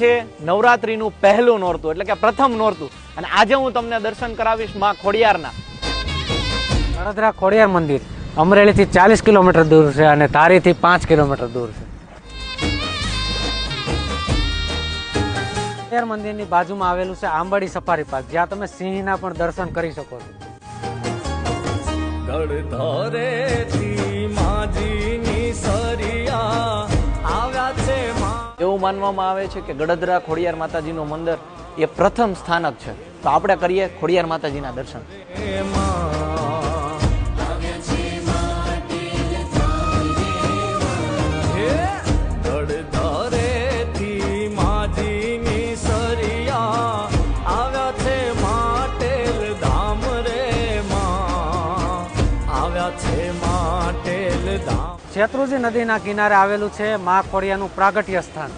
છે નવરાત્રીનું પહેલું નોરતું એટલે કે પ્રથમ નોરતું અને આજે હું તમને દર્શન કરાવીશ માં ખોડિયારના. ગળદરા ખોડિયાર મંદિર અમરેલીથી 40 કિલોમીટર દૂર છે અને ધારીથી 5 કિલોમીટર દૂર છે. ખોડિયાર મંદિરની બાજુમાં આવેલું છે આંબાડી સફારી પાર્ક, જ્યાં તમે સિંહના પણ દર્શન કરી શકો છો. એવું માનવામાં આવે છે કે ગળદરા ખોડિયાર માતાજીનું મંદિર એ પ્રથમ સ્થાનક છે. તો આપણે કરીએ ખોડિયાર માતાજીના દર્શન. શેત્રુંજી નદીના કિનારે આવેલું છે માં ખોડિયારનું પ્રાગટ્ય સ્થાન.